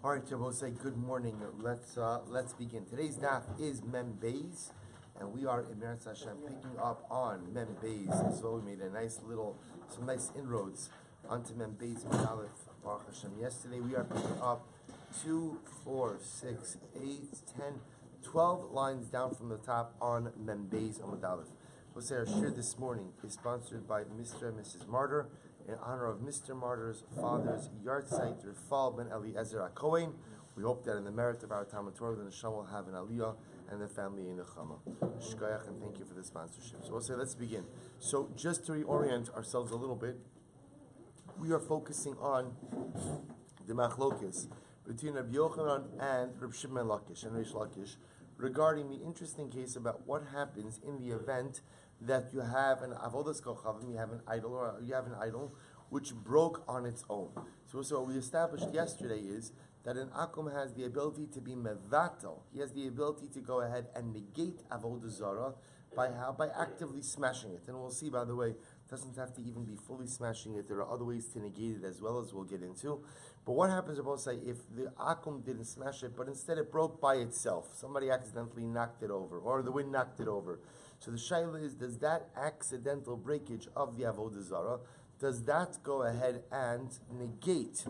All right, Shabbos, say good morning. Let's begin. Today's daf is Mem Beis, and we are in Meretz Hashem picking up on Mem Beis. So we made some nice inroads onto Mem Beis Aleph Baruch Hashem. Yesterday we are picking up 2, 4, 6, 8, 10, 12 lines down from the top on Mem Beis Amud Aleph. Our shir this morning is sponsored by Mr. and Mrs. Martyr in honor of Mr. Martyr's father's yahrzeit, Rifal ben Eliezer HaKohen. We hope that in the merit of our Talmud Torah, the Neshama will have an aliyah and the family in Nechama. Shkoyach, and thank you for the sponsorship. So let's begin. So just to reorient ourselves a little bit, we are focusing on the machlokes between Rabbi Yochanan and Rabbi Shmuel Lakish and Reish Lakish regarding the interesting case about what happens in the event that you have an Avoda Kochavim, you have an idol which broke on its own. So what we established yesterday is that an Akum has the ability to be mevatel. He has the ability to go ahead and negate Avoda Zara by actively smashing it. And we'll see, by the way, it doesn't have to even be fully smashing it. There are other ways to negate it as well, as we'll get into. But what happens, Rabbi say, if the Akum didn't smash it, but instead it broke by itself? Somebody accidentally knocked it over, or the wind knocked it over. So the shaila is, does that accidental breakage of the Avodah Zara, does that go ahead and negate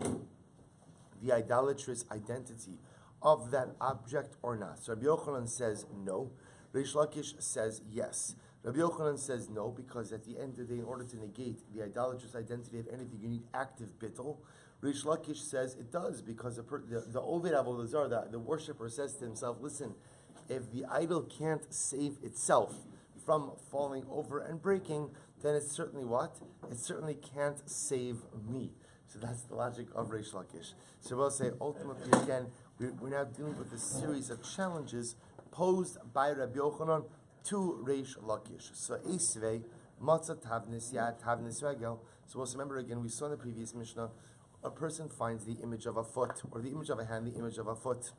the idolatrous identity of that object or not? So Rabbi Yochanan says no. Reish Lakish says yes. Rabbi Yochanan says no, because at the end of the day, in order to negate the idolatrous identity of anything, you need active bittul. Reish Lakish says it does, because the Oved Avodah Zara, the worshipper, says to himself, listen, if the idol can't save itself from falling over and breaking, then it's certainly what? It certainly can't save me. So that's the logic of Reish Lakish. So we'll say, ultimately, again, we're now dealing with a series of challenges posed by Rabbi Yochanan to Reish Lakish. So Esvei, Matzah Tavnis, Yad Tavnis Regel. So we'll remember again, we saw in the previous Mishnah, a person finds the image of a foot, or the image of a hand, the image of a foot.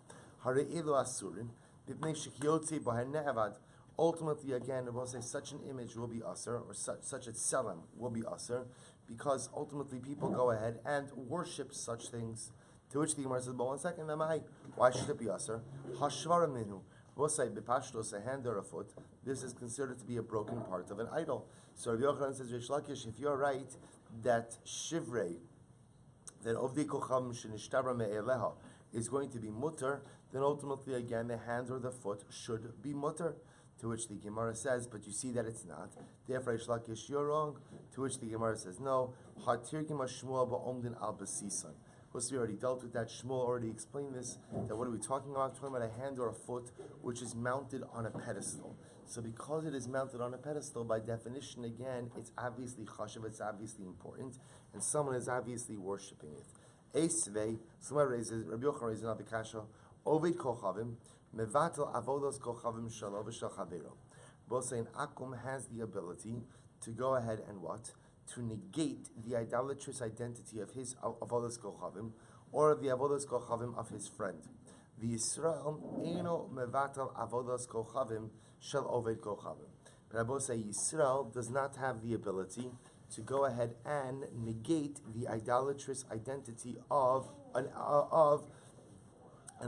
Hare'elu Asurin, Bipnei Shekiotzi Bohen Ne'avad. Ultimately, again, we'll say such an image will be usher, or such a tselem will be usher, because ultimately people go ahead and worship such things. To which the Gemara says, but 1 second, why should it be usher? Hashvarim minhu. We'll say, b'pashtos, a hand or a foot, this is considered to be a broken part of an idol. So Rabbi Yochanan says, Reish Lakish, if you're right that shivrei, that ovdei kocham shenishtara me'eleha is going to be mutter, then ultimately, again, the hand or the foot should be mutter. To which the Gemara says, but you see that it's not. Therefore, Reish Lakish, you're wrong. To which the Gemara says, no. Hatirgim Shmuel ba'omdin al basisan. Of course, we already dealt with that. Shmuel already explained this. That what are we talking about? We're talking about a hand or a foot which is mounted on a pedestal. So because it is mounted on a pedestal, by definition, again, it's obviously chashav, it's obviously important, and someone is obviously worshipping it. Esvei, someone raises, Rabbi Yochanan raises another kasha, Oved kochavim, mevatel avodos kochavim shalo v'shal chavero. Both saying Akum has the ability to go ahead and what? To negate the idolatrous identity of his avodos kochavim, or the avodos kochavim of his friend. The Yisrael eino mevatel avodos kochavim shel oved kochavim. But I both say Yisrael does not have the ability to go ahead and negate the idolatrous identity of an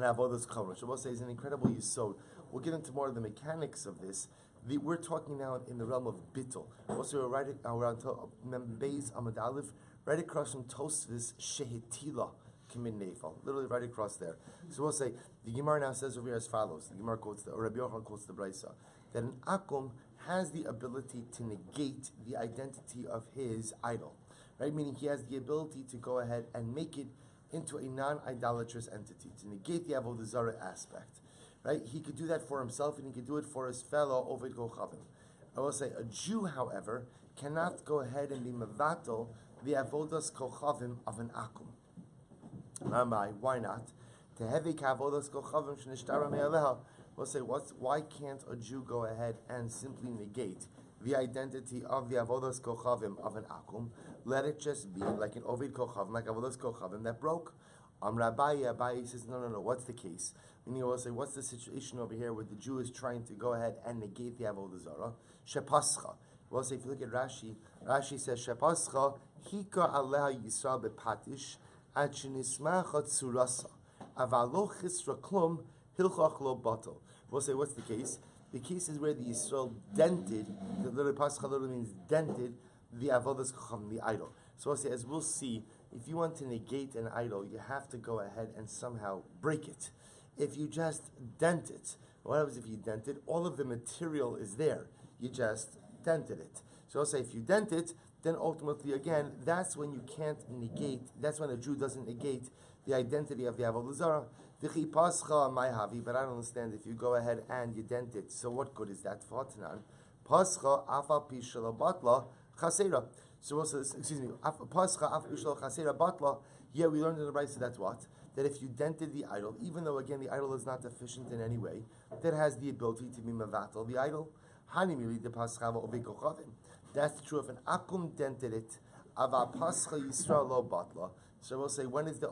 avodas kavod. Shabbos says an incredible yisod. We'll get into more of the mechanics of this. We're talking now in the realm of bittul. Also, we're right around Mem Beis Amud Aleph, right across from Tosfos Shehitila Kimin Neifal, literally right across there. So we'll say the Gemara now says over here as follows. The Gemara quotes or Rabbi Yochanan quotes the Brisa that an Akum has the ability to negate the identity of his idol, right? Meaning he has the ability to go ahead and make it into a non-idolatrous entity, to negate the Avodah Zara aspect, right? He could do that for himself, and he could do it for his fellow Oved Kochavim. I will say, a Jew, however, cannot go ahead and be mevatel the Avodas Kochavim of an Akum. Why not? We'll say, why can't a Jew go ahead and simply negate the identity of the Avodas Kochavim of an Akum? Let it just be like an Ovid Kochavim, like Avodas Kochavim that broke. Rabbi says, no, what's the case? Meaning, we'll say, what's the situation over here where the Jew is trying to go ahead and negate the Avodah Zara? Shepascha. We'll say, if you look at Rashi says, Shepascha, Hika Aleha Yisrael Bepatish, Ad Shenismachat Surasa. Avalo chisra klum hilchach lo batal. We'll say, what's the case? The case is where the Yisrael dented, the literally pascha literally means dented, the avodas kocham, the idol. So we'll say, as we'll see, if you want to negate an idol, you have to go ahead and somehow break it. If you just dent it, what happens if you dent it? All of the material is there. You just dented it. So I'll say, if you dent it, then ultimately, again, that's when you can't negate, that's when a Jew doesn't negate the identity of the Avodah Zara. V'chi pascha my havi, but I don't understand if you go ahead and you dent it. So what good is that? V'atnan pascha afal pishal batla chasera. So also, excuse me, pascha afal pishal chasera batla. Yeah, we learned in the Brayso that's what? That if you dented the idol, even though again the idol is not efficient in any way, that has the ability to be mevatel the idol. Hanimili de pascha v'ovekochavim. That's true if an akum dented it. Ava pascha yisrael lo batla. So we'll say when is the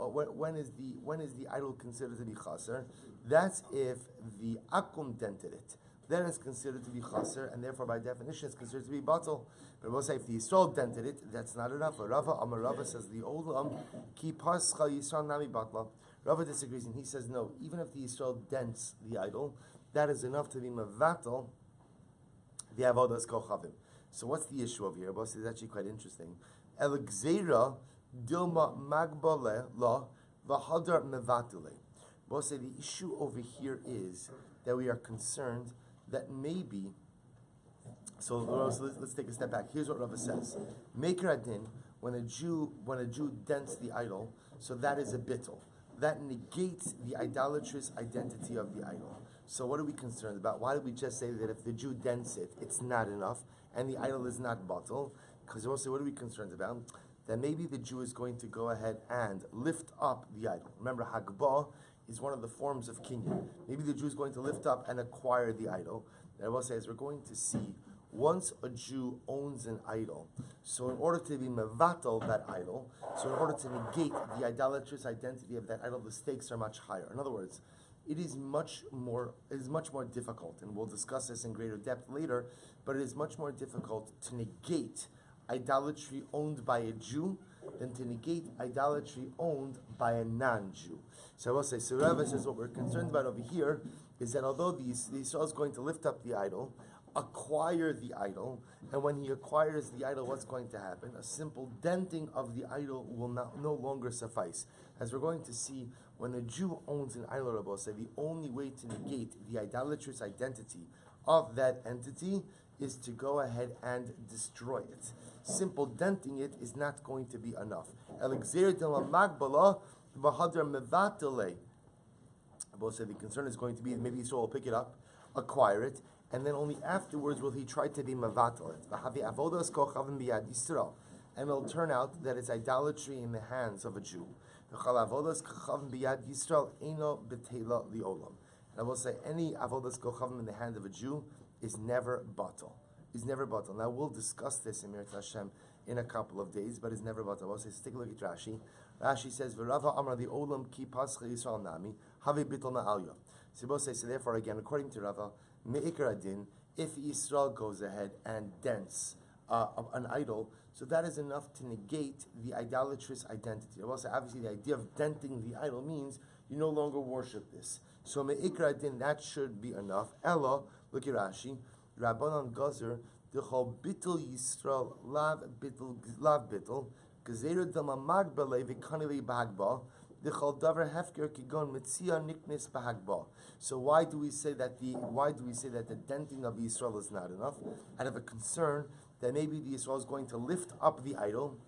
idol considered to be chaser? That's if the akum dented it. Then it's considered to be chaser, and therefore by definition it's considered to be batal. But we'll say if the Yisrael dented it, that's not enough. Rava Amar Rava says the olam ki pascha Yisrael nami batla. Rava disagrees and he says no. Even if the Yisrael dents the idol, that is enough to be mevatel the avodas kochavim. So what's the issue over here? Boss, is actually quite interesting. Elgzera dilma magbale la v'hadar mevatile. Boss, the issue over here is that we are concerned that maybe. So let's take a step back. Here's what Rava says: Maker adin, when a Jew dents the idol, so that is a bittul. That negates the idolatrous identity of the idol. So what are we concerned about? Why did we just say that if the Jew dents it, it's not enough, and the idol is not batal? Because also, what are we concerned about? That maybe the Jew is going to go ahead and lift up the idol. Remember, Hagbah is one of the forms of kinyan. Maybe the Jew is going to lift up and acquire the idol. And I will say, as we're going to see, once a Jew owns an idol, so in order to be mevatel that idol, so in order to negate the idolatrous identity of that idol, the stakes are much higher. In other words, it is much more difficult, and we'll discuss this in greater depth later, but it is much more difficult to negate idolatry owned by a Jew than to negate idolatry owned by a non-Jew. So I will say, so Rava says what we're concerned about over here is that although the Yisrael is going to lift up the idol, acquire the idol, and when he acquires the idol, what's going to happen? A simple denting of the idol will no longer suffice. As we're going to see, when a Jew owns an idol, Rabbi said, the only way to negate the idolatrous identity of that entity is to go ahead and destroy it. Simple denting it is not going to be enough. Rabbi said the concern is going to be that maybe Yisrael will pick it up, acquire it, and then only afterwards will he try to be mevatel it. And it'll turn out that it's idolatry in the hands of a Jew. And I will say any avodas kochavim in the hand of a Jew is never batal. Is never batal. Now we'll discuss this in Mirat Hashem in a couple of days, but it's never batal. I will say, so take a look at Rashi. Rashi says, "V'Rava Amar the Olam ki pascha Yisrael nami have bitol na'alya." So we'll say, so therefore again, according to Rava, me'ikar adin, if Yisrael goes ahead and dents an idol, so that is enough to negate the idolatrous identity. I will say, obviously, the idea of denting the idol means you no longer worship this. So me'ikar adin, that should be enough. Ella, look at Rashi, Rabbanan Gazer, D'chol bittul Yisrael lav bittul, Gezeru d'lamag b'lei v'kanili b'hagba, D'chol davar hefker kigon mitzia niknis b'hagba. So why do we say that the denting of Yisrael is not enough? Out of a concern that maybe the Yisrael is going to lift up the idol,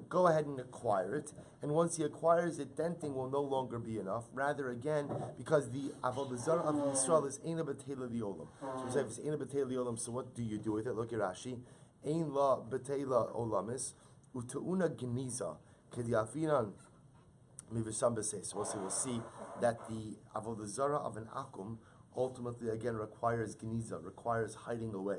go ahead and acquire it, and once he acquires it, denting will no longer be enough. Rather, again, because the Avodah Zara of Yisrael is Eina B'Teila Liolam. So if it's Eina B'Teila Liolam, so what do you do with it? Look at Rashi. Ein La B'Teila Olamis U'Te'una Geniza K'Diafinan Mivisam B'Seis. So we'll see that the Avodah Zara of an Akum ultimately again requires geniza, requires hiding away.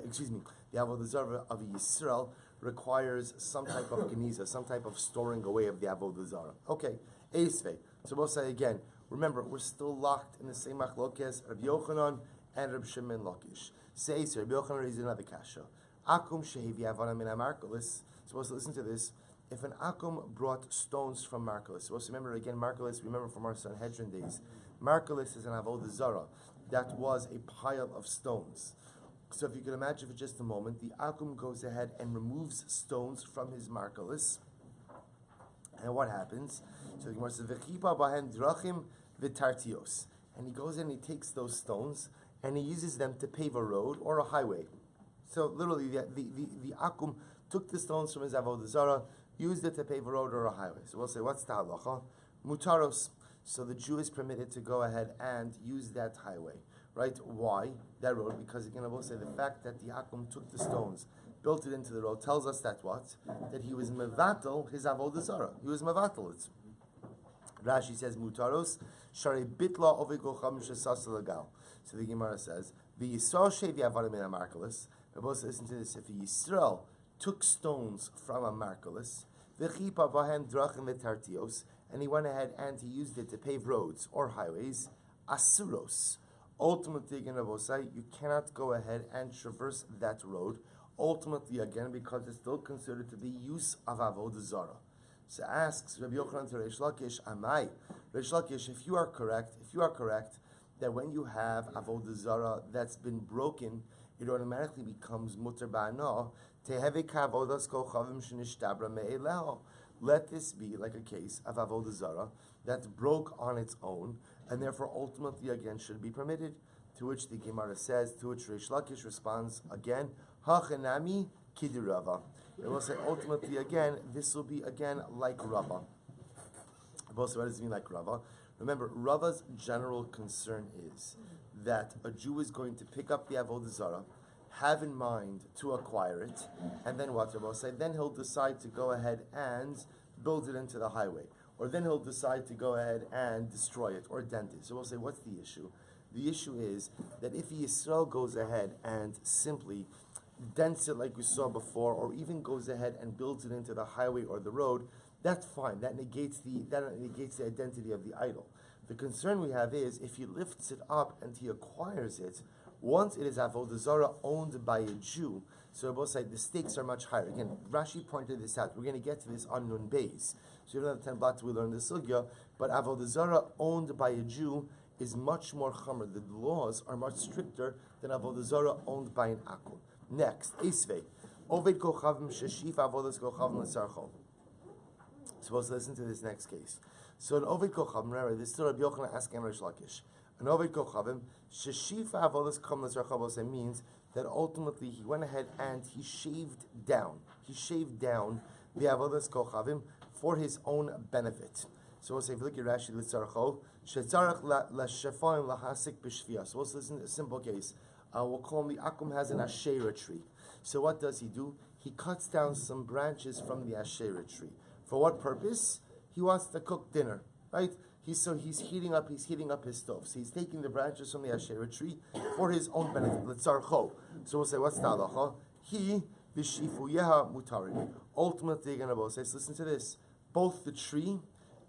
The Avodah Zara of Yisrael requires some type of geniza, some type of storing away of the Avodah Zara. Okay, Eisvei. So we'll say again, remember, we're still locked in the same machlokes, Rabbi Yochanan and Rabbi Shimon Lakish. Say, Rabbi Yochanan is another kasha. Akum shehevi avana min amarkolis. Supposed to listen to this. if an akum brought stones from Marcellus, also remember again, Marcellus, remember from our Sanhedrin days, Marcellus is an Avoda Zara. That was a pile of stones. So if you can imagine for just a moment, the akum goes ahead and removes stones from his Marcellus. And what happens? So the Gemara says, "V'chipa bahen drachim v'tartios," and he goes in and he takes those stones and he uses them to pave a road or a highway. So literally, the akum took the stones from his avodah zara, used it to pave a road or a highway. So we'll say, what's the halacha? Mutaros. So the Jew is permitted to go ahead and use that highway, right? Why that road? Because again, we'll say the fact that the akum took the stones, built it into the road, tells us that what? That he was mevatel his avodah zara. He was mevatel it. Rashi says mutaros shari bitla ovigochem shesas legal. So the Gemara says the Yisrael shevi avadim in a markelis. But both listen to this: if a Yisrael took stones from a markelis, v'chipa bahem drachim v'tartios, and he went ahead and he used it to pave roads or highways, asuros. Ultimately, again, you cannot go ahead and traverse that road. Ultimately, again, because it's still considered to be use of avodah zara. So asks Rabbi Yochanan to Reish Lakish, Amai, Reish Lakish, if you are correct that when you have avodah zara that's been broken, it automatically becomes mutar ba'ana teheve kavodas kochavim shenishtabra me'eleho. Let this be like a case of avodah zara that broke on its own, and therefore ultimately again should be permitted. To which the Gemara says, to which Reish Lakish responds again, hachenami kidirava. It will say ultimately again, this will be again like Rava. Also, what does it mean like Rava? Remember, Rava's general concern is that a Jew is going to pick up the avodah zara, have in mind to acquire it, and then what? Rabbi say, then he'll decide to go ahead and build it into the highway, or then he'll decide to go ahead and destroy it or dent it. So we'll say, what's the issue? The issue is that if Yisrael goes ahead and simply dents it like we saw before, or even goes ahead and builds it into the highway or the road, that's fine. That negates the identity of the idol. The concern we have is if he lifts it up and he acquires it, once it is avodah zara owned by a Jew, so both sides the stakes are much higher. Again, Rashi pointed this out. We're going to get to this on Nun Beis. So even on the 10 blocks we learned the sugya, but avodah zara owned by a Jew is much more chamer. The laws are much stricter than avodah zara owned by an akum. Next, Esvei. Oved kochavim sheshif avodas kochavim l'sarcho. Supposed to listen to this next case. So an Oved kochavim, remember, this is still Rabbi Yochanan asking Reish Lakish. An Oved kochavim sheshif avodas kochavim l'sarcho means that ultimately he went ahead and he shaved down the avodas kochavim for his own benefit. So we'll say, if you look at Rashi l'sarcho, shetzarach l'shefayim lahasik b'shviyah. So let's listen to a simple case. We'll call him the akum has an Asherah tree. So what does he do? He cuts down some branches from the Asherah tree. For what purpose? He wants to cook dinner, right? He's heating up his stove. So he's taking the branches from the Asherah tree for his own benefit. L'tzarcho. So we'll say, what's the halacha? He v'shifuyeha mutarin. Ultimately, you're going to say, listen to this. Both the tree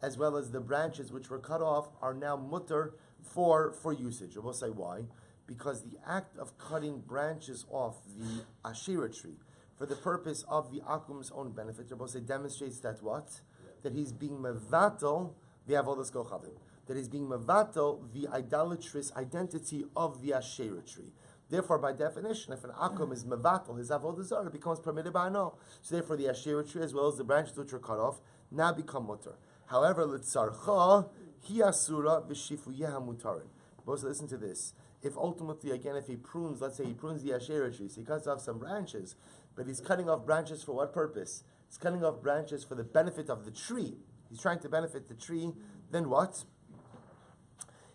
as well as the branches which were cut off are now mutar for usage. We'll say why. Because the act of cutting branches off the Asherah tree for the purpose of the akum's own benefit, Rabbi say, demonstrates that what? That he's being mevatel the avodas kochavim. That he's being mevatel the idolatrous identity of the Asherah tree. Therefore, by definition, if an akum is mevatel, his avodah zara becomes permitted by no. So therefore, the Asherah tree as well as the branches which were cut off now become mutar. However, l'tzarcha hi asura v'shifuyeha mutarin. Both listen to this. If ultimately, again, if he prunes, let's say he prunes the Asherah tree, so he cuts off some branches, but he's cutting off branches for what purpose? He's cutting off branches for the benefit of the tree. He's trying to benefit the tree, then what?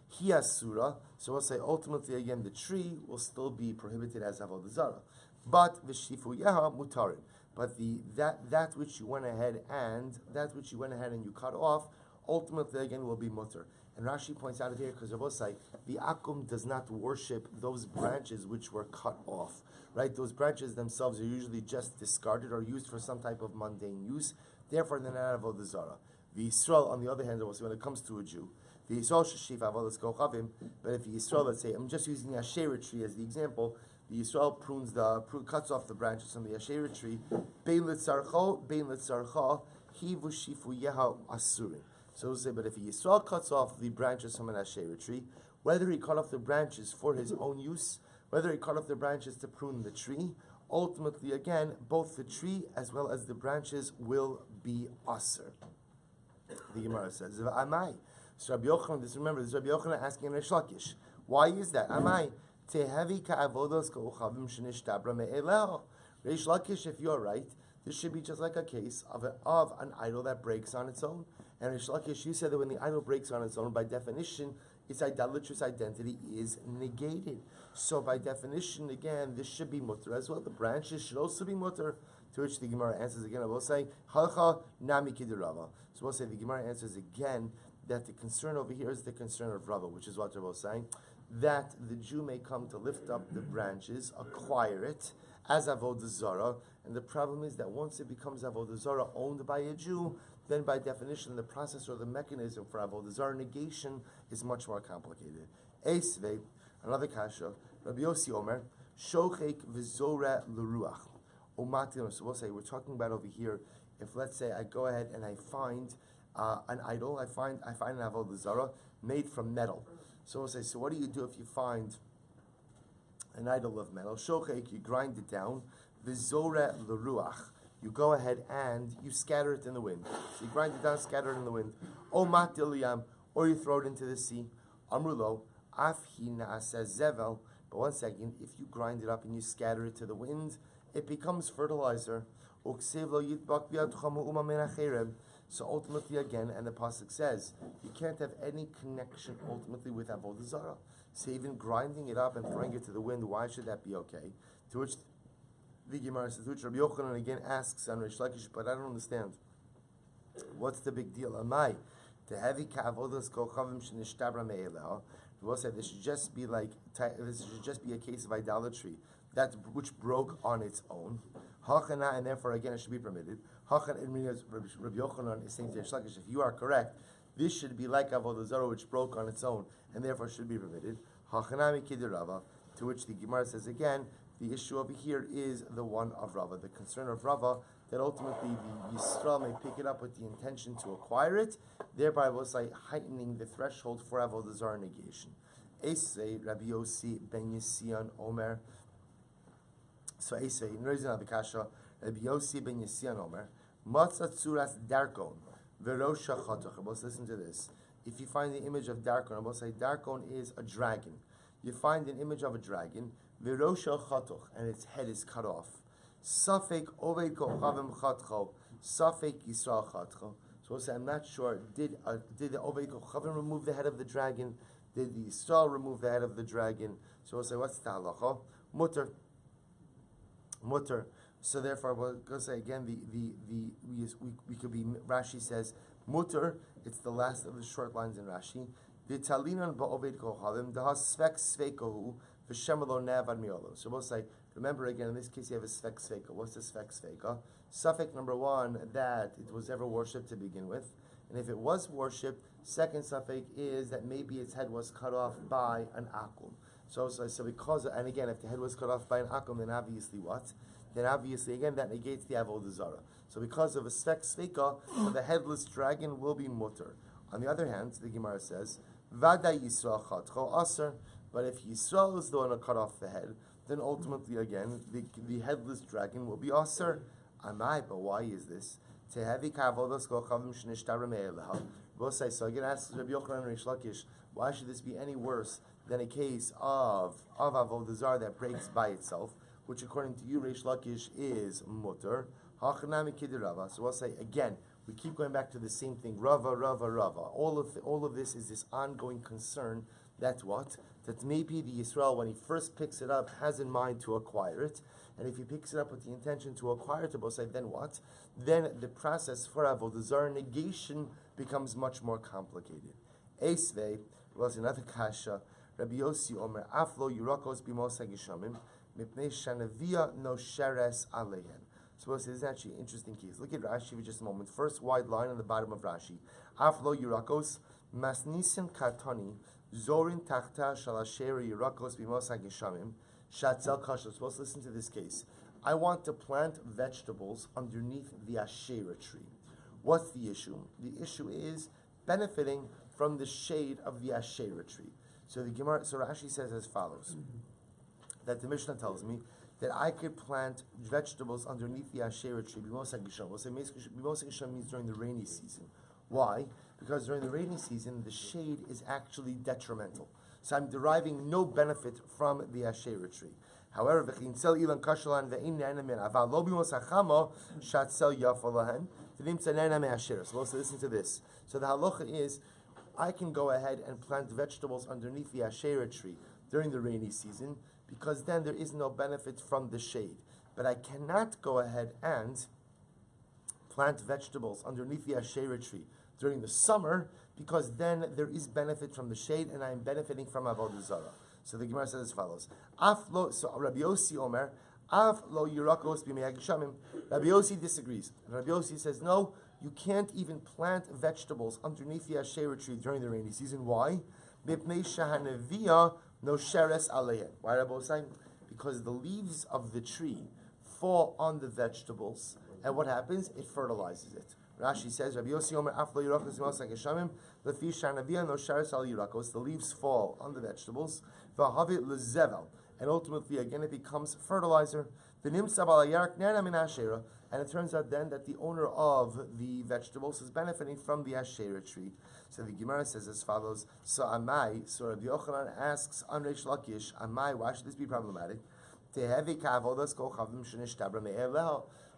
He asura. So we'll say ultimately, again, the tree will still be prohibited as avodah zara. But v'shifuyeha mutarin. But that which you went ahead and you cut off, ultimately again will be mutar. And Rashi points out it here because Rabosai, the akum does not worship those branches which were cut off. Right? Those branches themselves are usually just discarded or used for some type of mundane use. Therefore, they're not avodah zara. The Yisrael, on the other hand, when it comes to a Jew, the Yisrael sheshif avodas kochavim. But if the Yisrael, let's say, I'm just using the Asherah tree as the example. The Yisrael cuts off the branches from the Asherah tree. Bein litzarcha He v'shifu yeha asurin. So we'll say, but if Yisrael cuts off the branches from an Asherah tree, whether he cut off the branches for his own use, whether he cut off the branches to prune the tree, ultimately, again, both the tree as well as the branches will be aser. The Gemara says, "Amai." So Rabbi Yochanan, this is Rabbi Yochanan asking Reish Lakish. Why is that? Amai tehevi ka'avodos ka'uchavim shenishtabra me'eleh. Reish Lakish, if you're right, this should be just like a case of an idol that breaks on its own. And Reish Lakish, you said that when the idol breaks on its own, by definition, its idolatrous identity is negated. So by definition, again, this should be mutter as well. The branches should also be mutter. To which the Gemara answers again, I will say, halcha nami kidirava. So we'll say the Gemara answers again that the concern over here is the concern of Rava, which is what Rava was saying, that the Jew may come to lift up the branches, acquire it as Avoda Zara, and the problem is that once it becomes Avoda Zara owned by a Jew, then by definition the process or the mechanism for Avoda Zara negation is much more complicated. Eisvei, another kasha, Rabbi Yossi Omer, shochek v'zora l'ruach. So we'll say, we're talking about over here, if let's say I go ahead and I find an idol, I find an Avoda Zara made from metal. So we'll say, so what do you do if you find an idol of metal? Shochek, you grind it down, v'zora l'ruach. You go ahead and you scatter it in the wind. So you grind it down, scatter it in the wind. O matiliyam, or you throw it into the sea. Amrulo, afhina says zevel. But one second, if you grind it up and you scatter it to the wind, it becomes fertilizer. So ultimately again, and the pasuk says, you can't have any connection ultimately with Avoda Zara. So even grinding it up and throwing it to the wind, why should that be okay? To which the Gemara says, which Rabbi Yochanan again asks on Reish Lakish, but I don't understand. What's the big deal? Amai, tehevi ka'avodas kochavim shenishtabra me'eleha. We'll say this should just be like this should just be a case of idolatry that which broke on its own. Hachana, and therefore again it should be permitted. Hachan, Rabbi Yochanan is saying to Reish Lakish, if you are correct, this should be like Avoda Zara which broke on its own and therefore should be permitted. Hachanami kidirava, to which the Gemara says again, the issue over here is the one of Rava, the concern of Rava, that ultimately the Yisrael may pick it up with the intention to acquire it, thereby was like heightening the threshold for Avoda Zara negation. Esei Rabbi Yossi ben Yisian Omer. So Esei, in reason of the kasha, Rabbi Yossi ben Yisian Omer, Matzah Tzuras Darkon, Verosha Chatoch. Let's listen to this. If you find the image of Darkon, we'll say Darkon is a dragon. You find an image of a dragon, Virosha chatoch, and its head is cut off. Safek oved kochavim chatcho, Safek Yisrael chatcho. So we'll say, I'm not sure. Did the oved kochavim remove the head of the dragon? Did the Yisrael remove the head of the dragon? So we'll say, what's the halacha? Mutter. So therefore, we'll go say again. We could be. Rashi says mutter. It's the last of the short lines in Rashi. The talinon ba'oved kochavim dahas svek sveikohu. So we'll say, remember again, in this case you have a svek sveika. What's the svek sveika? Suffix number one, that it was ever worshipped to begin with. And if it was worshipped, second suffix is that maybe its head was cut off by an akum. So because, and again, if the head was cut off by an akum, then obviously what? Then obviously, again, that negates the Avoda Zara. So because of a svek sveika, the headless dragon will be mutter. On the other hand, the Gemara says, Vada Yisrael chatcho aser. But if Yisrael is the one who cut off the head, then ultimately again the headless dragon will be aser. Amai, but why is this? Tehevi ka'avodos kochavim shenishtabra me'eleha. Both say so. Again, asks Rabbi Yochanan and Reish Lakish, why should this be any worse than a case of Avoda Zara that breaks by itself, which according to you, Reish Lakish, is mutter. Hachanami kidirava. So we'll say again, we keep going back to the same thing. Rava. All of this is this ongoing concern. That's what? That maybe the Yisrael, when he first picks it up, has in mind to acquire it. And if he picks it up with the intention to acquire it, to both say, then what? Then the process for Avoda Zara negation becomes much more complicated. Eisvei was another kasha. Rabbi Yossi Omer, Aflo Yurakos Bimosa Gishamim, Mipnei Shanavia no Sheres Alehen. So this is actually an interesting case. Look at Rashi for just a moment. First wide line on the bottom of Rashi. Aflo Yurakos, Masnisim Katani, Zorin Tachta Shalasher Yurakos Bimosa Gishamim, Shatzel Kasha. So let's listen to this case. I want to plant vegetables underneath the Asherah tree. What's the issue? The issue is benefiting from the shade of the Asherah tree. So the Gemara, so Rashi says as follows, that the Mishnah tells me that I could plant vegetables underneath the Asherah tree. Bimosek Gisham. We'll say Bimosek Gisham means during the rainy season. Why? Because during the rainy season, the shade is actually detrimental. So I'm deriving no benefit from the Asherah tree. However, so also listen to this. So the halacha is, I can go ahead and plant vegetables underneath the Asherah tree during the rainy season, because then there is no benefit from the shade. But I cannot go ahead and plant vegetables underneath the Asherah tree during the summer, because then there is benefit from the shade, and I am benefiting from Avoda Zara. So the Gemara says as follows: so Rabbi Yossi Omer, Af lo yirakos b'mei hagishamim. Rabbi Yossi disagrees. Rabbi Yossi says no, you can't even plant vegetables underneath the Asherah tree during the rainy season. Why? Mipnei shahanaviyah no sheres aleihem. Why, Rabbi Yossi? Because the leaves of the tree fall on the vegetables, and what happens? It fertilizes it. Rashi says, Rabbi Yossi Omer, Af lo yirakos b'mei hagishamim, lefi shahanaviyah no sheres al yirakos. The leaves fall on the vegetables. V'havit lezevel. And ultimately, again, it becomes fertilizer. And it turns out then that the owner of the vegetables is benefiting from the Asherah tree. So the Gemara says as follows: so Rabbi Yochanan asks on Reish Lakish, Amai, why should this be problematic?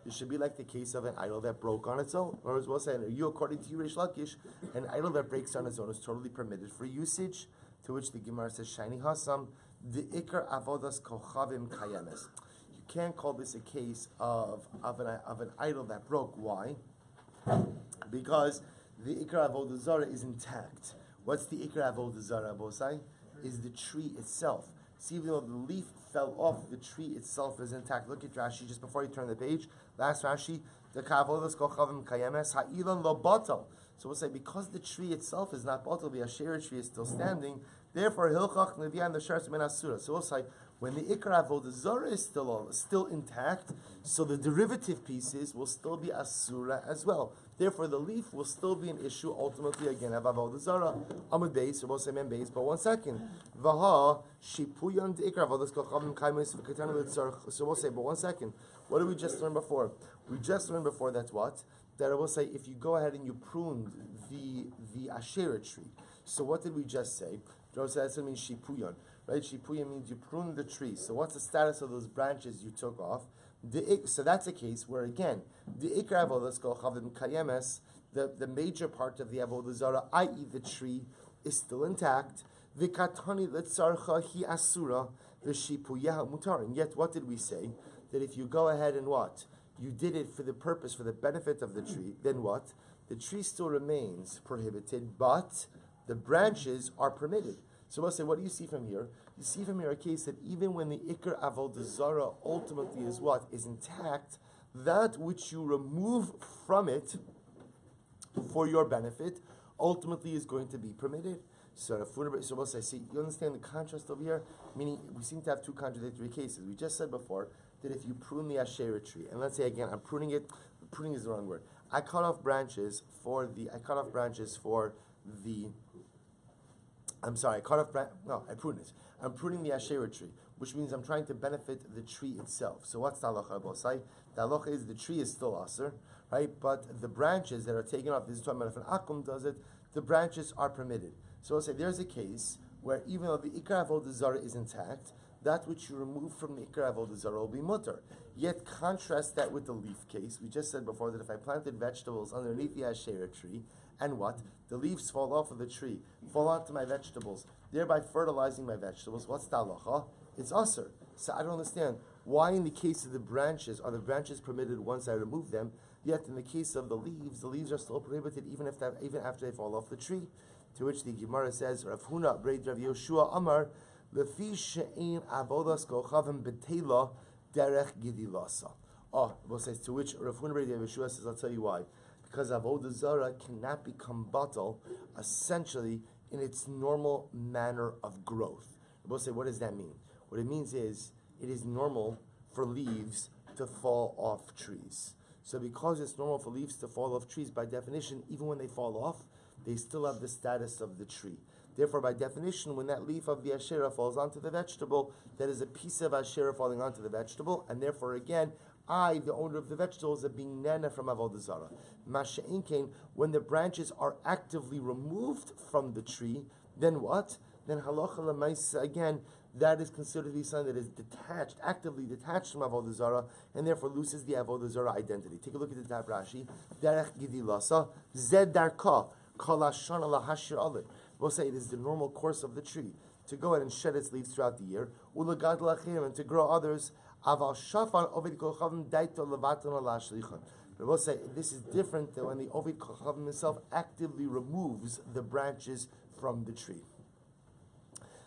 It should be like the case of an idol that broke on its own. Or as well saying, are you, according to you, Reish Lakish, an idol that breaks on its own is totally permitted for usage? To which the Gemara says, Shani Hasam, the Ikar Avodas Kochavim Kayemes. You can't call this a case of an idol that broke. Why? Because the Ikar Avodah Zara is intact. What's the Ikar Avodah Zara, Bosai? Is the tree itself. See, even though the leaf fell off, the tree itself is intact. Look at Rashi, just before you turn the page. Last Rashi, the Kavodas Kochavim Kayemes, Ha'ilan Lo Batal. So we'll say, because the tree itself is not batal, the Asherah tree is still standing, therefore, Hilchach Nevi'an the Sheretz Ben Asura. So we'll say, when the Ikar Avodah Zara is still intact, so the derivative pieces will still be Asura as well. Therefore, the leaf will still be an issue, ultimately, again, of Avodah Zara. Amud Beis, or we'll say Mem Beis, but 1 second. Vaha, Shipuyan the Ikar Avodas Kochavim Kaimis V'Katan L'Tzarch. So we'll say, but 1 second. What did we just learn before? We just learned before that what? That I will say, if you go ahead and you pruned the Asherah tree. So what did we just say? That means shipuyan, right? Shipuyan means you pruned the tree. So what's the status of those branches you took off? So that's a case where, again, the ikar avodas kochavim kayemes, the major part of the avodah zara, i.e. the tree, is still intact. V'katani letzarcha hi asura v'shipuyah mutarin. Yet what did we say? That if you go ahead and what? You did it for the purpose, for the benefit of the tree, then what? The tree still remains prohibited, but the branches are permitted. So we'll say, what do you see from here? You see from here a case that even when the Ikar Avodah Zara ultimately is what? Is intact, that which you remove from it for your benefit ultimately is going to be permitted. So we'll say, see, you understand the contrast over here? Meaning, we seem to have two contradictory cases. We just said before that if you prune the Asherah tree, and let's say again, pruning is the wrong word. I cut off branches for the I prune it. I'm pruning the Asherah tree, which means I'm trying to benefit the tree itself. So what's the halacha bosai? The halacha is the tree is still aser, right? But the branches that are taken off, this is talking about if an akum does it, the branches are permitted. So I'll say there's a case where even though the Ikar Avodah Zara is intact, that which you remove from the Ikar Avodah Zara will be mutter. Yet contrast that with the leaf case. We just said before that if I planted vegetables underneath the Asherah tree, and what? The leaves fall off of the tree, fall onto my vegetables, thereby fertilizing my vegetables. What's the halacha? It's aser. So I don't understand. Why in the case of the branches, are the branches permitted once I remove them, yet in the case of the leaves are still prohibited even after they fall off the tree? To which the Gemara says, Rav Huna, Braid Rav Yoshua Amar, Lefi she'ein avodas kochavim betela derech gidilasa. We'll say, to which Rav Huna, Braid Rav Yoshua says, I'll tell you why. Because avodah zara cannot become batal, essentially, in its normal manner of growth. We'll say, what does that mean? What it means is, it is normal for leaves to fall off trees. So because it's normal for leaves to fall off trees, by definition, even when they fall off, they still have the status of the tree. Therefore, by definition, when that leaf of the Asherah falls onto the vegetable, that is a piece of Asherah falling onto the vegetable, and therefore, again, I, the owner of the vegetables, are being nana from Avoda Zara. Masha'inkein, when the branches are actively removed from the tree, then what? Then halacha l'maisa, again, that is considered to be something that is detached, actively detached from Avoda Zara, and therefore loses the Avoda Zara identity. Take a look at the Tab Rashi. Derech gidilasa, zed darka, kol hashana lahashir alid. We'll say it is the normal course of the tree to go ahead and shed its leaves throughout the year, ulagad lachim, and to grow others. Aval shafan ovid kochavim daito levatan alashlichan. But we'll say this is different than when the ovid kochavim himself actively removes the branches from the tree.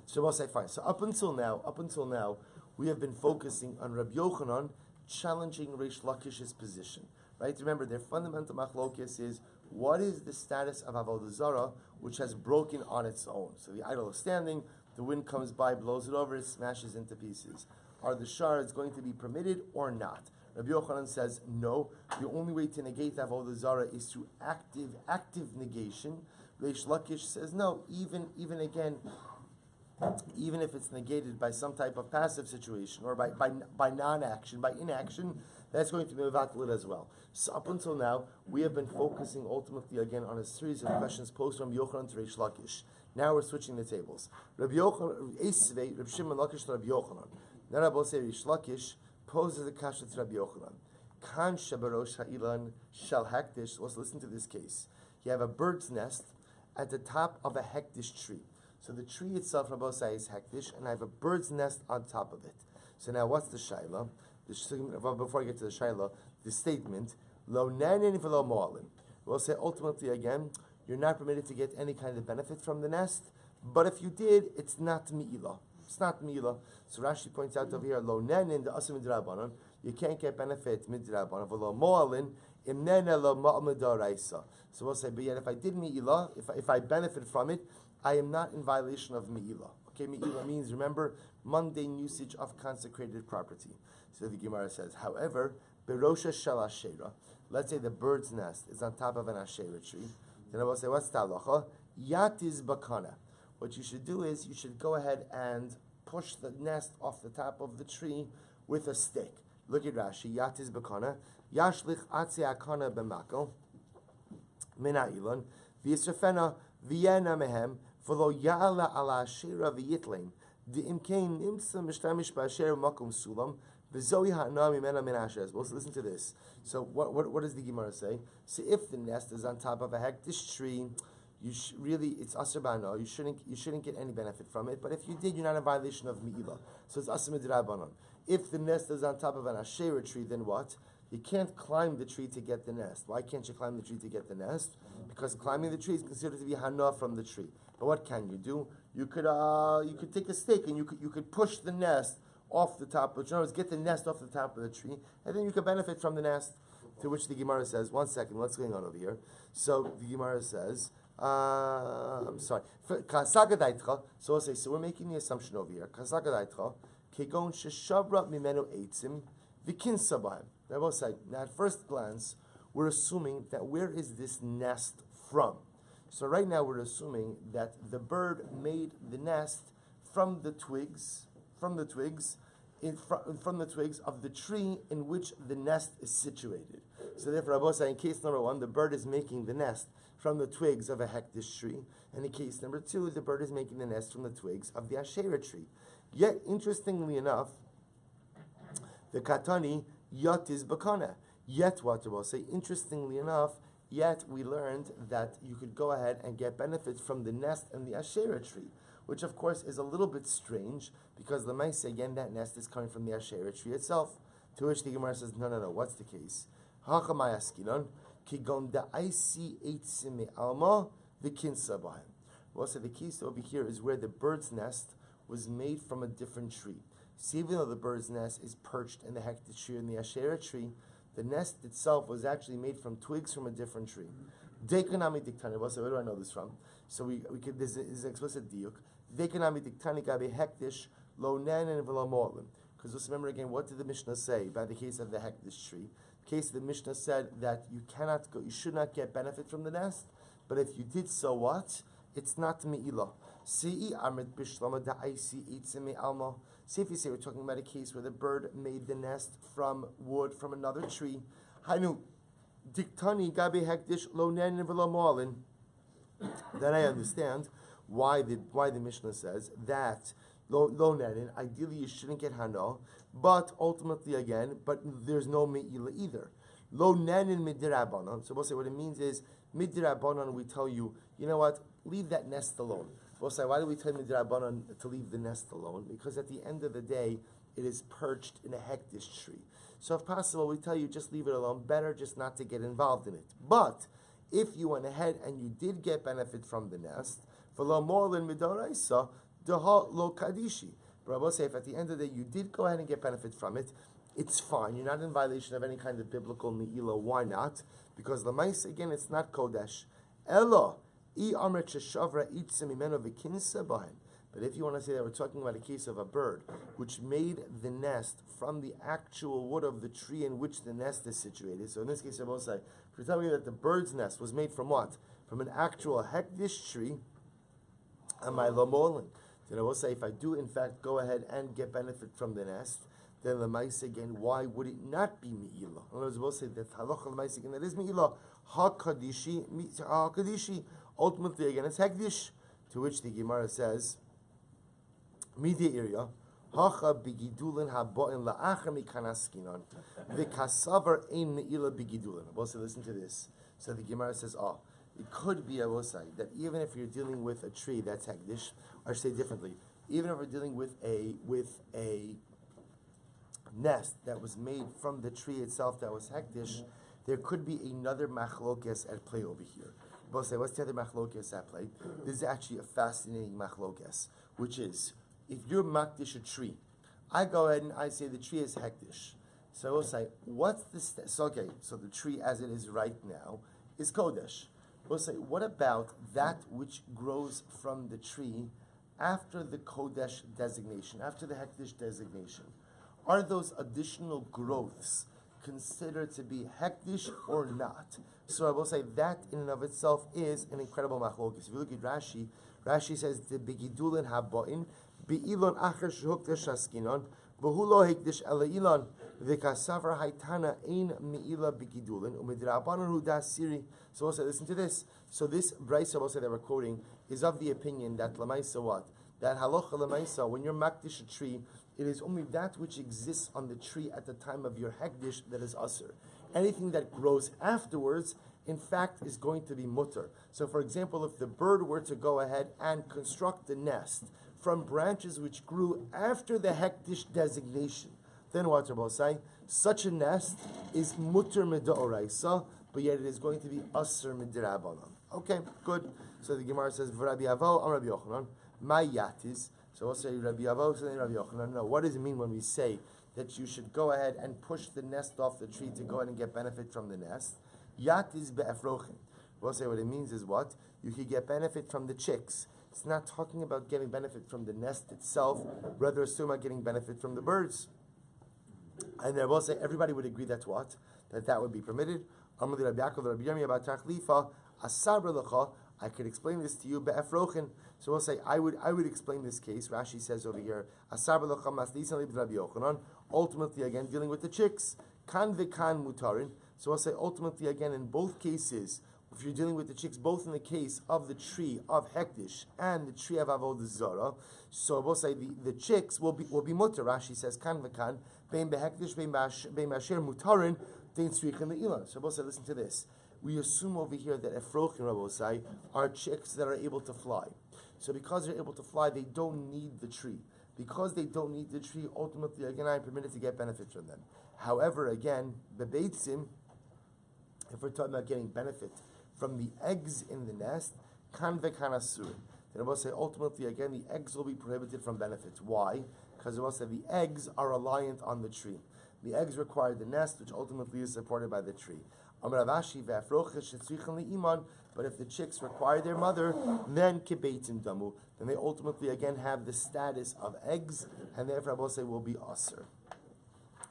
So we'll say fine. So up until now, we have been focusing on Rabbi Yochanan challenging Reish Lakish's position. Right? Remember, their fundamental machlokes is what is the status of Avoda Zara, which has broken on its own. So the idol is standing, the wind comes by, blows it over, it smashes into pieces. Are the shards going to be permitted or not? Rabbi Yochanan says no. The only way to negate Avoda Zara is through active negation. Reish Lakish says no. Even if it's negated by some type of passive situation or by non-action, by inaction, that's going to be mevatel as well. So up until now, we have been focusing ultimately again on a series of questions posed from Yochanan to Reish Lakish. Now we're switching the tables. Rabbi Yochanan, Rabbi Shimon Lakish to Rabbi Yochanan. Now Rabbi Reish Lakish poses a kasha to Rabbi Yochanan. Kan shabarosh ha'ilan shal hektish. Let's listen to this case. You have a bird's nest at the top of a hektish tree. So the tree itself, Rabbi Osai, is hektish, and I have a bird's nest on top of it. So now what's the shaila? Before I get to the shaila, the statement, lo nanin v'lo mo'alim. We'll say ultimately again, you're not permitted to get any kind of benefit from the nest, but if you did, it's not mi'ilah. It's not mi'ilah. So Rashi points out over here, lo nanin the asim midrabanan, you can't get benefit midrabanan, v'lo mo'alin, imnena lo ma'am daraisa. So we'll say, but yet if I did mi'ilah, if I benefit from it, I am not in violation of Me'ilah. Okay, Me'ilah means, remember, mundane usage of consecrated property. So the Gemara says, however, Berosha Shel Asherah, let's say the bird's nest is on top of an Asherah tree. Then I will say, what's the halacha? Yatiz bakana. What you should do is, you should go ahead and push the nest off the top of the tree with a stick. Look at Rashi, Yatiz bakana, Yashlich atzi akana b'makel, mina ilon, v'yisrafena v'yena mehem, v'lo ya'ala ala asherah v'yitlein, d'imkein nimtza mishtamish ba'asherah makom sulam, v'zoi ha'na mimena min asherah. Well, listen to this. So what does the Gemara say? So if the nest is on top of a hektish tree, it's aser b'ana. You shouldn't get any benefit from it. But if you did, you're not in violation of mi'ilah. So it's aser midrabanan. If the nest is on top of an asherah tree, then what? You can't climb the tree to get the nest. Why can't you climb the tree to get the nest? Because climbing the tree is considered to be hana from the tree. But what can you do? You could take a stick and you could push the nest off the top of the tree. In other words, get the nest off the top of the tree, and then you could benefit from the nest. To which the Gemara says, one second, what's going on over here? So the Gemara says, I'm sorry. So we'll say, so we're making the assumption over here. Kegon sheshavra mimenu eitzim v'kinsa b'hem. Now we'll say, now at first glance, we're assuming that where is this nest from? So right now we're assuming that the bird made the nest from the twigs of the tree in which the nest is situated. So therefore, Rabbi say in case number one, the bird is making the nest from the twigs of a hektish tree, and in case number two, the bird is making the nest from the twigs of the Asherah tree. Yet, interestingly enough, the katani yatiz bakana. Yet, what I will say, interestingly enough, yet we learned that you could go ahead and get benefits from the nest and the Asherah tree, which of course is a little bit strange because the Maisa, again, that nest is coming from the Asherah tree itself. To which the Gemara says, no, what's the case? Well, so the case over here is where the bird's nest was made from a different tree. So even though the bird's nest is perched in the hektish tree and the Asherah tree, the nest itself was actually made from twigs from a different tree. Dekanami diktani. Well, so where do I know this from? So we could. This is an explicit diuk. Dekanami diktani gabe hektish lo nanin v'lo mo'alim. Because just remember again, what did the Mishnah say by the case of the hektish tree? case the Mishnah said that you should not get benefit from the nest, but if you did so, what? It's not me'ilah. See if you say we're talking about a case where the bird made the nest from wood from another tree. Hainu diktani gabe hekdish lo nenin v'lo mo'alin. Then I understand why the Mishnah says that lo nenin. Ideally, you shouldn't get hano, but ultimately but there's no me'ilah either. Lo nenin midirabanan. So we'll say what it means is midirabanan. We tell you, you know what? Leave that nest alone. We'll say, why do we tell midirabanan to leave the nest alone? Because at the end of the day, it is perched in a hektish tree. So if possible, we tell you just leave it alone. Better just not to get involved in it. But if you went ahead and you did get benefit from the nest, for lo mo'alin midoraisa, deha lo kadishi. But we'll say if at the end of the day you did go ahead and get benefit from it, it's fine. You're not in violation of any kind of biblical me'ilah. Why not? Because l'mais, again, it's not kodesh. Elo. But if you want to say that we're talking about a case of a bird which made the nest from the actual wood of the tree in which the nest is situated. So in this case, I will say, if you're telling me that the bird's nest was made from what? From an actual hektish tree, am I lomolin? Then I will say, if I do in fact go ahead and get benefit from the nest, then the mice again, why would it not be me'ilah? In other words, we'll say that halacha the mice again, that is me'ilah. Ha-kadishi. Ultimately, again, it's hekdish, to which the Gemara says, Midya area, hacha bigidulin haboin la'achar mikanaskinon, v'kasavar ein me'ilah bigidulin. I will say, listen to this. So the Gemara says, it could be, I will say, that even if you're dealing with a tree that's hekdish, or say differently, even if we're dealing with a nest that was made from the tree itself that was hekdish, there could be another machlokes at play over here. We'll say, what's the other machlokes at play? This is actually a fascinating machlokes, which is, if you're makdish a tree, I go ahead and I say the tree is hekdish. So we'll say, what's the so the tree as it is right now is kodesh. We'll say, what about that which grows from the tree after the kodesh designation, after the hekdish designation? Are those additional growths considered to be hekdish or not? So I will say that in and of itself is an incredible machlokes. If you look at Rashi, Rashi says the begidulin haboin beilon acher shehukdesh askinon v'hulo hekdish elailan v'kasavar haitana ein meila begidulin umidrabanan hu dasiri. So we'll say, listen to this. So this brayso we'll say that we're quoting is of the opinion that lamaisa what? That halacha lamaisa, when you're makdish a tree, it is only that which exists on the tree at the time of your hekdish that is asur. Anything that grows afterwards, in fact, is going to be mutter. So, for example, if the bird were to go ahead and construct a nest from branches which grew after the hektish designation, then what Rabbi say? Such a nest is mutter mid'oraisa, but yet it is going to be asur mid'rabanan. Okay, good. So the Gemara says, "Rabbi Avo, Rabbi Yochanan, my yatis." So we'll say Rabbi Avo, say Rabbi Yochanan. No, what does it mean when we say that you should go ahead and push the nest off the tree to go ahead and get benefit from the nest? Yat is be'efrochin. We'll say what it means is what? You could get benefit from the chicks. It's not talking about getting benefit from the nest itself, rather it's talking about getting benefit from the birds. And then we'll say everybody would agree that's what? That would be permitted. I could explain this to you be'efrochin. So we'll say I would explain this case. Rashi says over here, ultimately again dealing with the chicks. Kan vekan mutarin. So we'll say ultimately again in both cases, if you're dealing with the chicks, both in the case of the tree of hektish and the tree of Avoda Zara, so we'll say the chicks will be mutar. Rashi says kan vekan bein behektish bein masher mutarin dein tzrichin leilan. So we'll say listen to this. We assume over here that efrochin, Rabbi say, are chicks that are able to fly. So because they're able to fly, they don't need the tree. Because they don't need the tree, ultimately, again, I'm permitted to get benefit from them. However, again, bebeitzim, if we're talking about getting benefit from the eggs in the nest, kan vekan asur. Then Rabbi say, ultimately, again, the eggs will be prohibited from benefits. Why? Because Rabbi say the eggs are reliant on the tree. The eggs require the nest, which ultimately is supported by the tree. But if the chicks require their mother, then kibeitim damu. Then they ultimately again have the status of eggs, and therefore I will say will be aser.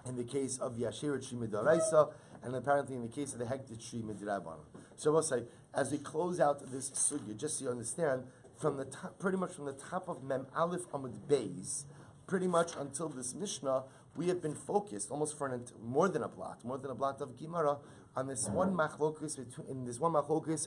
In the case of Yashir Shimidaraisa, and apparently in the case of the hectic tree, midrabanan. So we'll say, as we close out this sugya, just so you understand, from the top, pretty much from the top of Mem Aleph Amud Beis, pretty much until this Mishnah, we have been focused almost for more than a blot of Gemara on this one machlokes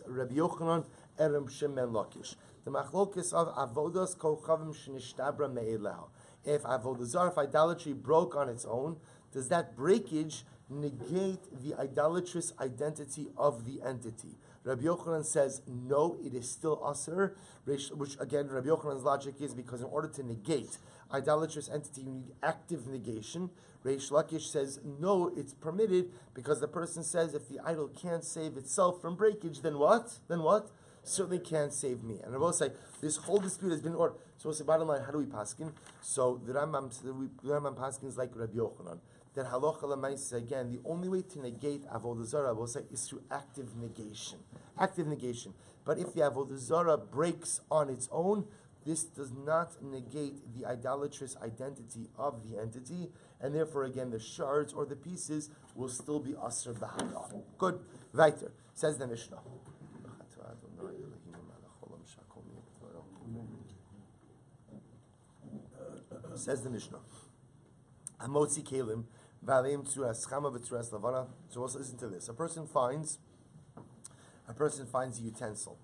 Rabbi Yochanan and Rabbi Shimon Lakish. The machlokes of avodas kochavim shenishtabra me'eleha. If avodah zara, if idolatry broke on its own, does that breakage negate the idolatrous identity of the entity? Rabbi Yochanan says, no, it is still aser, which again, Rabbi Yochanan's logic is because in order to negate idolatrous entity, you need active negation. Reish Lakish says, no, it's permitted because the person says, if the idol can't save itself from breakage, then what? Certainly can't save me. And I will say, this whole dispute has been ordered. So we'll say, bottom line, how do we paskin? So the Rambam paskin is like Rabbi Yochanan. That halacha l'maisa, again, the only way to negate avodah zara, we'll say, is through active negation. Active negation. But if the avodah zara breaks on its own, this does not negate the idolatrous identity of the entity, and therefore, again, the shards or the pieces will still be asr b'hara. Good. Weiter. Says the Mishnah. Says the Mishnah. Amotzi kelim v'aleim tzuras chama v'tzuras lavana. So also listen to this. A person finds a utensil,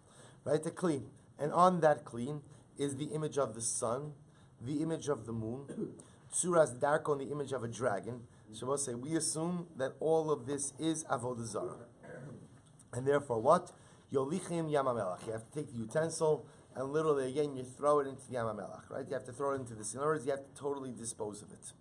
right? A kli, and on that kli is the image of the sun, the image of the moon, tzuras darkon, the image of a dragon. So we'll say we assume that all of this is avodah zara, and therefore what? Yolichim yamamelach. You have to take the utensil and literally again you throw it into the yamamelach, right? You have to throw it into the sea. In other words, you have to totally dispose of it.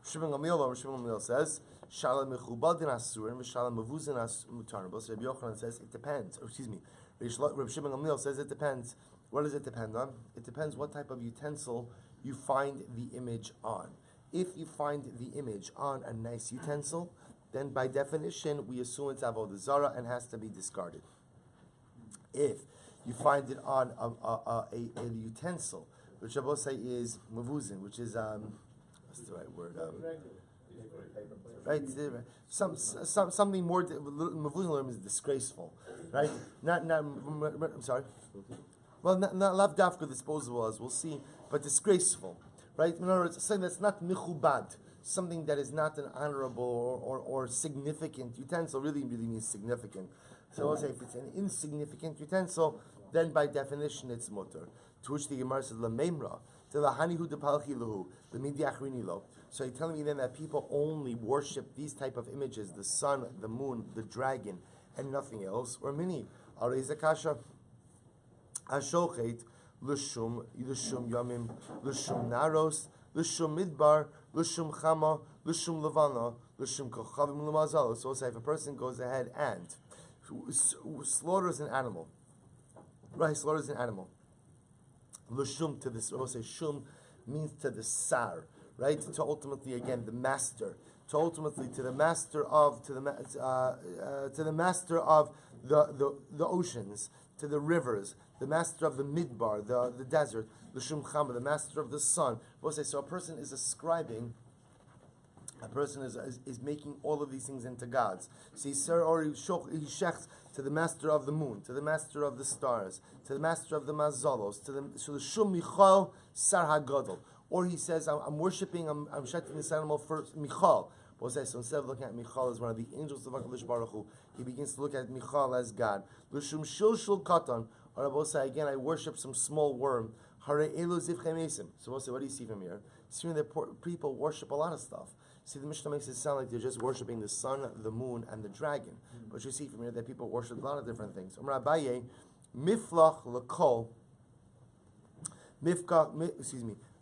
Shimon Gamliel says, "Shalom mechubadin asurin, v'shalom mevuzin mutarnabos." Rabbi Yochanan says it depends. Or excuse me, Rabbi Shimon Gamliel says it depends. What does it depend on? It depends what type of utensil you find the image on. If you find the image on a nice utensil, then by definition we assume it's avodah zara and has to be discarded. If you find it on a utensil, which I will say is mevuzin, which is what's the right word? Right, something more. Mevuzin is disgraceful, right? Not. I'm sorry. Well, not lav dafka disposable, as we'll see, but disgraceful, right? In other words, something that's not michubad, something that is not an honorable or significant utensil. Really means significant. So I'll say if it's an insignificant utensil, then by definition it's mutter. To which the Gemara says lamemra. So you're telling me then that people only worship these type of images, the sun, the moon, the dragon, and nothing else? Or mini? Areizakasha Ashochet Lushum Yamim Lushum Naros Lushum Midbar Lushum Chama Lushum Levana Lushum Kochavim Lumazal. So say if a person goes ahead and slaughters an animal, right? Slaughters an animal. Lushum to this, we'll say shum means to the sar, right? To ultimately again the master, to ultimately to the master of the master of the oceans, to the rivers, the master of the midbar, the desert, Lushum Chama, the master of the sun. We'll say so. A person is ascribing. A person is making all of these things into gods. See, sir, or he shechs to the master of the moon, to the master of the stars, to the master of the mazalos, to the shum michal sar hagadol. Or he says, I'm worshiping, I'm shechting this animal for Michal. We'll say, so instead of looking at Michal as one of the angels of HaKadosh Baruch Hu, he begins to look at Michal as God. Lushum shilshul katan. Or I will say again, I worship some small worm. Hare elu zivchem esim. So we'll say, what do you see from here? See that people worship a lot of stuff. See, the Mishnah makes it sound like they're just worshiping the sun, the moon, and the dragon. But you see from here that people worship a lot of different things. Amar Abaye, miflach lekol, miflach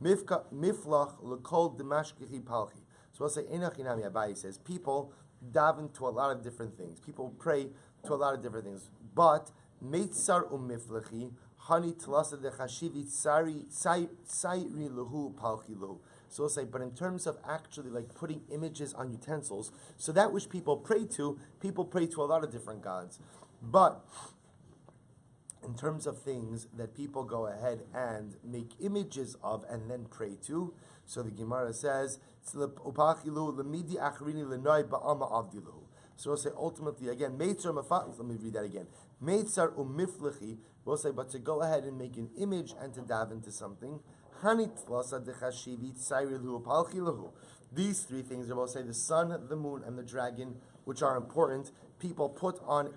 lekol demashkichi palchi. So I'll say, Enachinami Abaye says, people daven to a lot of different things. People pray to a lot of different things. But, meitzar umiflachi, hani tlasa de chashivi tsari lehu palchi lehu. So we'll say, but in terms of actually like putting images on utensils, so that which people pray to a lot of different gods. But in terms of things that people go ahead and make images of and then pray to, so the Gemara says, So we'll say ultimately again, Meitzar Mafat. Let me read that again. Meitzar umiflechi. We'll say, but to go ahead and make an image and to dive into something. These three things, we'll say, the sun, the moon, and the dragon, which are important. People put on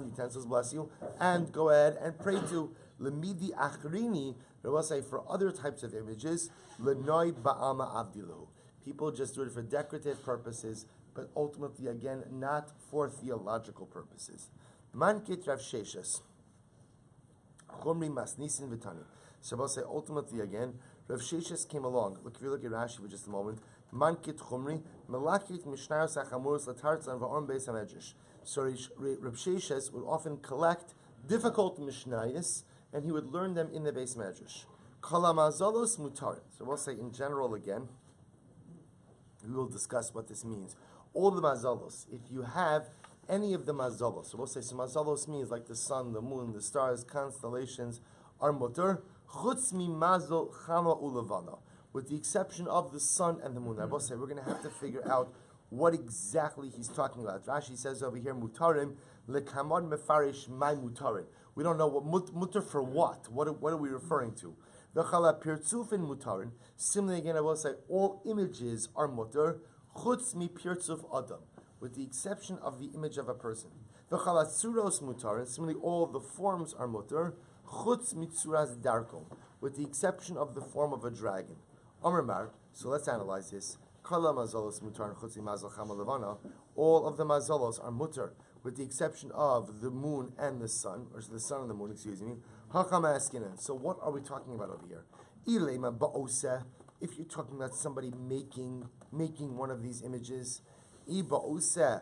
utensils, bless you, and go ahead and pray to. Lemidi achrini. We'll say for other types of images, lenoi ba'ama avdilu. People just do it for decorative purposes, but ultimately, again, not for theological purposes. Mankit Rav Sheshes. Chumri masnisin v'tani. So we'll say ultimately again, Rav Sheshes came along. Look, if you look at Rashi for just a moment, Mankit Chumri melakit mishnayos hachamuros latartzan va'orm beis hamedrash. So Rav Sheshes would often collect difficult mishnayos, and he would learn them in the beis medrash. Kalamazolos mutarin. So we'll say in general again. We will discuss what this means. All the mazalos, if you have any of the mazalos, so we'll say so mazalos means like the sun, the moon, the stars, constellations, are mutar, chutz mi mazal chama ulavana, with the exception of the sun and the moon. I will say we're going to have to figure out what exactly he's talking about. Rashi says over here, mutarim lekamad mefarish my mutarin. We don't know what mutar for what. What are we referring to? V'chala pirtzufin mutarin. Similarly, again, I will say all images are mutar, chutz mi pirtzuf adam, with the exception of the image of a person. V'chala tzuros mutarin. Similarly, all the forms are mutar, chutz mi tzuras darkom, with the exception of the form of a dragon. Amar Mar. So let's analyze this. Kala mazalos mutar chutz mi mazal chama levana. All of the mazalos are mutar, with the exception of the moon and the sun, or the sun and the moon, excuse me. So what are we talking about over here? If you're talking about somebody making one of these images, we'll say,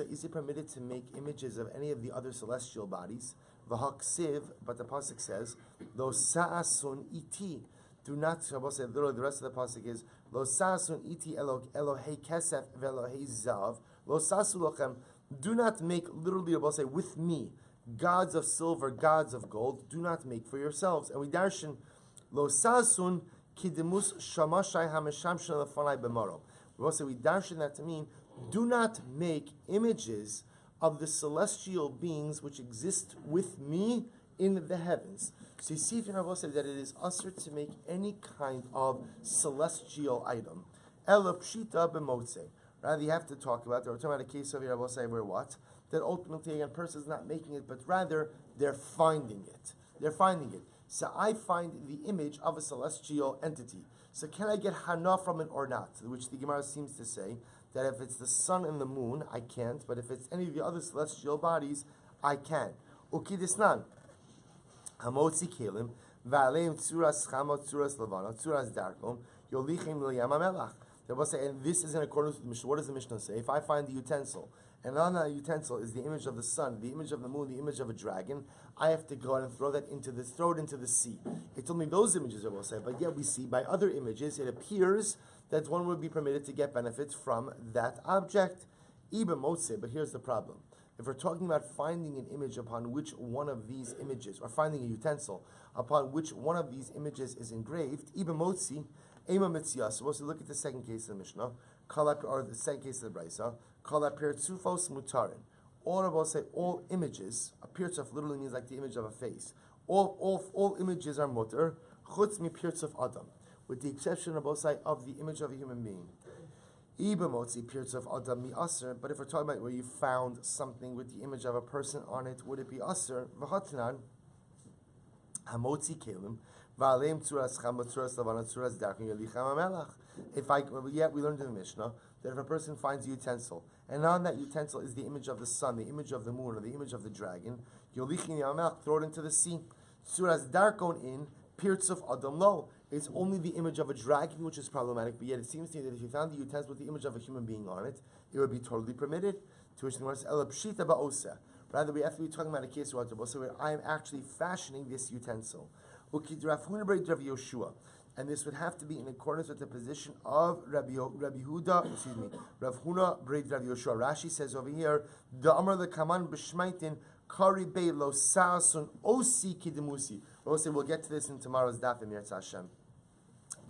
is it permitted to make images of any of the other celestial bodies? But the pasuk says, "Lo sa'asun iti." Do not. I will say literally the rest of the pasuk is, "Lo sa'asun iti Elohei kesef ve'Elohei zav." Lo sa'asu lochem. Do not make literally. I will say with me. Gods of silver, gods of gold, do not make for yourselves. And we darshan lo sasun kidemus shamashai hameshamshin lefanai b'maro. We also we darshan that to mean do not make images of the celestial beings which exist with me in the heavens. So you see, if you know, say that it is usher to make any kind of celestial item. Ela pshita b'motze. Rather, you have to talk about. We're talking about a case over here. I will say where what. That ultimately a person is not making it, but rather they're finding it. They're finding it. So I find the image of a celestial entity. So can I get hana from it or not? Which the Gemara seems to say that if it's the sun and the moon, I can't. But if it's any of the other celestial bodies, I can. Ukidisnan. Hamotzi kelim va'aleim tzuras chama tzuras levana tzuras darkom yolichem l'yam hamelach. They will say, and this is in accordance with the Mishnah. What does the Mishnah say? If I find the utensil, and on that utensil is the image of the sun, the image of the moon, the image of a dragon, I have to go and throw it into the sea. It's only those images I will say, but yet we see by other images, it appears that one would be permitted to get benefits from that object. Iba motze, but here's the problem. If we're talking about finding an image upon which one of these images, or finding a utensil upon which one of these images is engraved, Iba motzi, Ema mitziyah. So we'll look at the second case of the Mishnah, or the second case of the Brisa. Kala pirtzufos mutarin. Or we'll say all images. A pirtzuf literally means like the image of a face. All images are mutar. Chutz mi pirtzuf adam, with the exception of both sides of the image of a human being. Iba motzi pirtzuf adam mi aser. But if we're talking about where you found something with the image of a person on it, would it be aser? V'hatnan hamotzi kelim. If we learned in the Mishnah that if a person finds a utensil, and on that utensil is the image of the sun, the image of the moon, or the image of the dragon, throw it into the sea. Suras darkon in pirtzuf adam lo. It's only the image of a dragon which is problematic, but yet it seems to me that if you found the utensil with the image of a human being on it, it would be totally permitted. To which the Gemara says, rather, we have to be talking about a case where I am actually fashioning this utensil. And this would have to be in accordance with the position of Rav Huna Breid Rav Yoshua. Rashi says over here, the Amar the Kaman b'shmaitin kari bei lo sa'asun osi kidemusi. We'll get to this in tomorrow's daf Emir Hashem.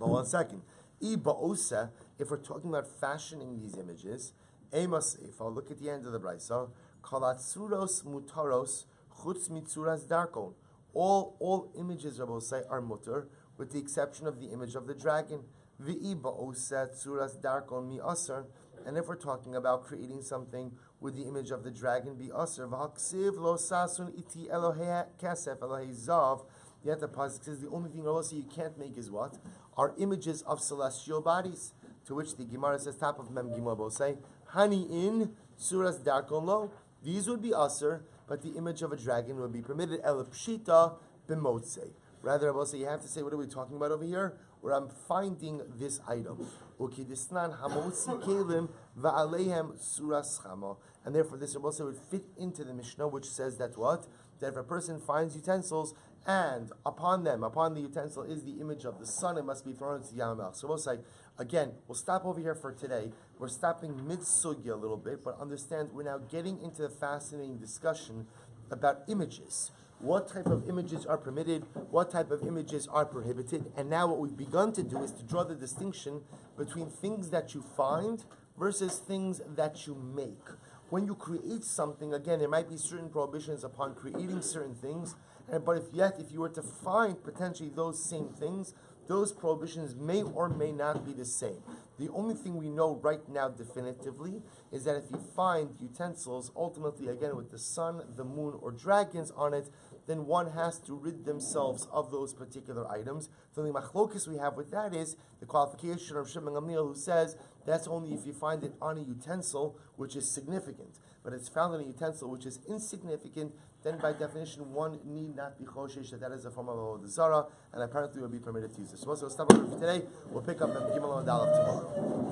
But 1 second. If we're talking about fashioning these images, Amos Eifa, look at the end of the brisa. Kalatsuros mutaros chutz mitzuras darkon. All images, Rabbi say, are mutter, with the exception of the image of the dragon. V'iba oset tzuras darkon mi asar. And if we're talking about creating something with the image of the dragon, be asar. V'haksiv lo sasun iti Elohei kesef Elohei zav. Yet the pasuk says the only thing Rabbi say you can't make is what? Are images of celestial bodies. To which the Gemara says, top of Mem Gimel Bosei, Hani in Suras Darkon Lo. These would be Aser, but the image of a dragon would be permitted. El Pshita B'motzei. Rather, I will say, you have to say, what are we talking about over here? Where I'm finding this item. Ukidisnan Hamotzi Kelim Va'aleihem Suras Chama. And therefore, this also would fit into the Mishnah, which says that what? That if a person finds utensils, and upon the utensil is the image of the sun, it must be thrown into the Yamamel. So we'll say, again, we'll stop over here for today. We're stopping mid-sugya a little bit, but understand we're now getting into the fascinating discussion about images. What type of images are permitted, what type of images are prohibited, and now what we've begun to do is to draw the distinction between things that you find versus things that you make. When you create something, again, there might be certain prohibitions upon creating certain things, but if you were to find potentially those same things, those prohibitions may or may not be the same. The only thing we know right now definitively is that if you find utensils, ultimately again with the sun, the moon, or dragons on it, then one has to rid themselves of those particular items. So the machlokus we have with that is the qualification of Shimon Gamliel, who says that's only if you find it on a utensil which is significant. But it's found in a utensil which is insignificant, then by definition one need not be choshesh that is a form of Avoda Zara, and apparently will be permitted to use it. So we'll stop over for today. We'll pick up Gimel and Dalef tomorrow.